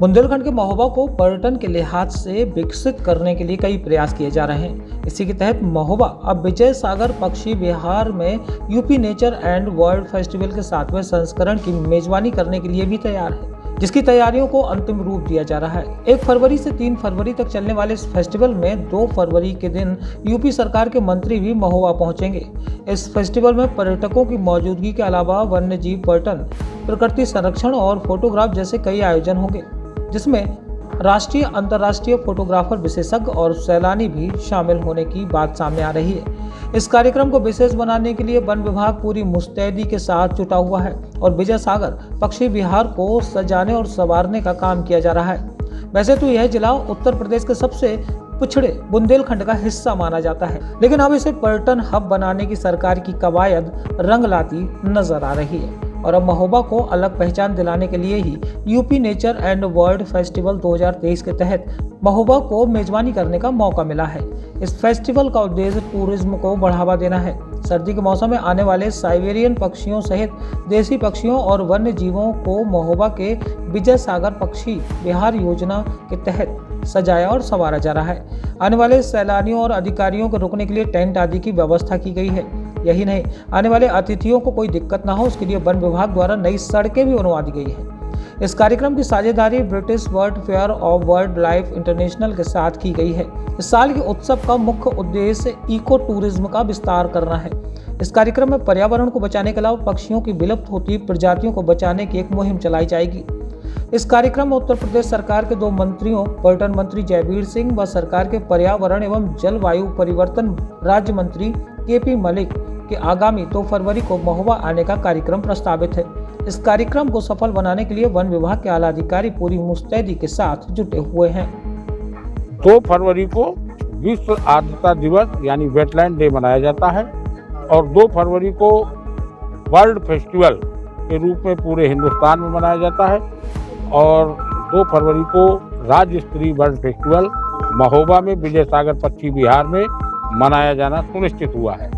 बुंदेलखंड के महोबा को पर्यटन के लिहाज से विकसित करने के लिए कई प्रयास किए जा रहे हैं। इसी के तहत महोबा अब विजय सागर पक्षी विहार में UP nature and world festival के 7वें संस्करण की मेजबानी करने के लिए भी तैयार है, जिसकी तैयारियों को अंतिम रूप दिया जा रहा है। 1 फरवरी से 3 फरवरी तक चलने वाले इस फेस्टिवल में 2 फरवरी के दिन यूपी सरकार के मंत्री भी महोबा पहुंचेंगे। इस फेस्टिवल में पर्यटकों की मौजूदगी के अलावा वन्य जीव पर्यटन, प्रकृति संरक्षण और फोटोग्राफ जैसे कई आयोजन होंगे, जिसमें राष्ट्रीय अंतर्राष्ट्रीय फोटोग्राफर विशेषज्ञ और सैलानी भी शामिल होने की बात सामने आ रही है। इस कार्यक्रम को विशेष बनाने के लिए वन विभाग पूरी मुस्तैदी के साथ जुटा हुआ है और विजय सागर पक्षी विहार को सजाने और संवारने का काम किया जा रहा है। वैसे तो यह जिला उत्तर प्रदेश के सबसे पिछड़े बुंदेलखंड का हिस्सा माना जाता है, लेकिन अब इसे पर्यटन हब बनाने की सरकार की कवायद रंग लाती नजर आ रही है और अब महोबा को अलग पहचान दिलाने के लिए ही UP nature and world festival 2023 के तहत महोबा को मेजबानी करने का मौका मिला है। इस फेस्टिवल का उद्देश्य टूरिज्म को बढ़ावा देना है। सर्दी के मौसम में आने वाले साइबेरियन पक्षियों सहित देसी पक्षियों और वन्य जीवों को महोबा के विजय सागर पक्षी विहार योजना के तहत सजाया और संवारा जा रहा है। आने वाले सैलानियों और अधिकारियों को रुकने के लिए टेंट आदि की व्यवस्था की गई है। यही नहीं, आने वाले अतिथियों को कोई दिक्कत ना हो, उसके लिए वन विभाग द्वारा नई सड़कें भी बनवा दी गई है। इस कार्यक्रम की साझेदारी British world fair of world life international के साथ की गई है। इस साल के उत्सव का मुख्य उद्देश्य इको टूरिज्म का विस्तार करना है। इस कार्यक्रम में पर्यावरण को बचाने के अलावा पक्षियों की विलुप्त होती प्रजातियों को बचाने की एक मुहिम चलाई जाएगी। इस कार्यक्रम में उत्तर प्रदेश सरकार के 2 मंत्रियों, पर्यटन मंत्री जयवीर सिंह व सरकार के पर्यावरण एवं जलवायु परिवर्तन राज्य मंत्री KP मलिक के आगामी 2 फरवरी को महोबा आने का कार्यक्रम प्रस्तावित है। इस कार्यक्रम को सफल बनाने के लिए वन विभाग के आला अधिकारी पूरी मुस्तैदी के साथ जुटे हुए हैं। 2 फरवरी को विश्व आर्द्रता दिवस यानी वेटलैंड डे मनाया जाता है और 2 फरवरी को वर्ल्ड फेस्टिवल के रूप में पूरे हिंदुस्तान में मनाया जाता है और 2 फरवरी को राज्य स्तरीय वर्ल्ड फेस्टिवल महोबा में विजय सागर पक्षी विहार में मनाया जाना सुनिश्चित हुआ है।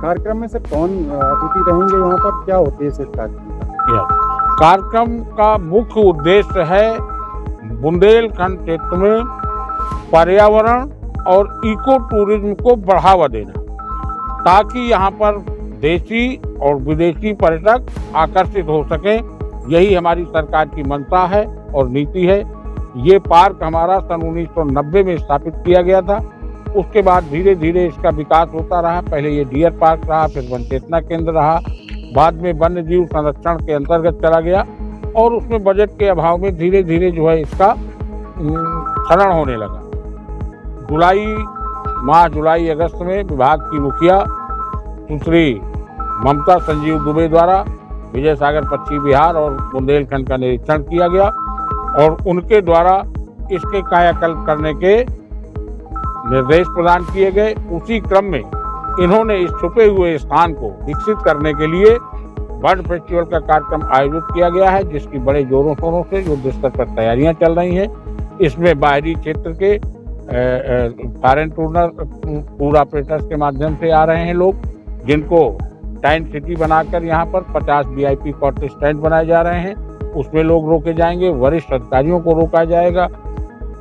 कार्यक्रम में से कौन अतिथि रहेंगे, यहाँ पर क्या उद्देश्य है कार्यक्रम का मुख्य उद्देश्य है बुंदेलखंड क्षेत्र में पर्यावरण और इको टूरिज्म को बढ़ावा देना, ताकि यहाँ पर देशी और विदेशी पर्यटक आकर्षित हो सकें। यही हमारी सरकार की मंशा है और नीति है। ये पार्क हमारा सन 1990 में स्थापित किया गया था। उसके बाद धीरे धीरे इसका विकास होता रहा। पहले ये डियर पार्क रहा, फिर वन चेतना केंद्र रहा, बाद में वन्य जीव संरक्षण के अंतर्गत चला गया और उसमें बजट के अभाव में धीरे धीरे जो है इसका क्षरण होने लगा। जुलाई अगस्त में विभाग की मुखिया सुश्री ममता संजीव दुबे द्वारा विजय सागर पक्षी विहार और बुंदेलखंड का निरीक्षण किया गया और उनके द्वारा इसके कायाकल्प करने के निर्देश प्रदान किए गए। उसी क्रम में इन्होंने इस छुपे हुए स्थान को विकसित करने के लिए वर्ल्ड फेस्टिवल का कार्यक्रम आयोजित किया गया है, जिसकी बड़े जोरों शोरों से युद्ध स्तर पर तैयारियां चल रही हैं। इसमें बाहरी क्षेत्र के फॉरेन टूर ऑपरेटर्स के माध्यम से आ रहे हैं लोग, जिनको टेंट सिटी बनाकर यहाँ पर 50 VIP कॉटेज टेंट बनाए जा रहे हैं। उसमें लोग रोके जाएंगे, वरिष्ठ अधिकारियों को रोका जाएगा,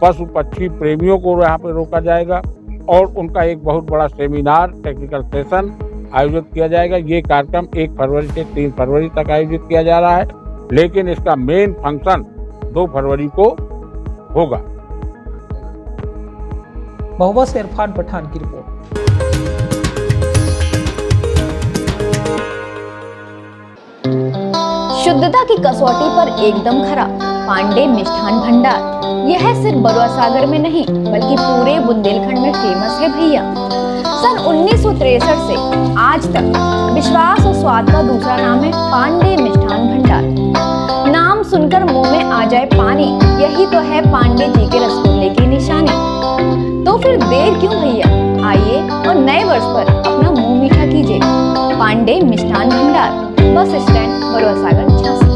पशु पक्षी प्रेमियों को यहाँ पर रोका जाएगा और उनका एक बहुत बड़ा सेमिनार, टेक्निकल सेशन आयोजित किया जाएगा। ये कार्यक्रम 1 फरवरी से 3 फरवरी तक आयोजित किया जा रहा है, लेकिन इसका मेन फंक्शन 2 फरवरी को होगा। महोबा से इरफान पठान की रिपोर्ट। शुद्धता की कसौटी पर एकदम खरा पांडे मिष्ठान भंडार। यह सिर्फ बरुआ सागर में नहीं बल्कि पूरे बुंदेलखंड में फेमस है भैया। सन 1963 से आज तक विश्वास और स्वाद का दूसरा नाम है पांडे मिष्ठान भंडार। नाम सुनकर मुंह में आ जाए पानी, यही तो है पांडे जी के रसगुल्ले की निशानी। तो फिर देर क्यों भैया, आइए और नए वर्ष पर अपना मुंह मीठा कीजिए। पांडे मिष्ठान भंडार, बस स्टैंड बरुआ सागर 66।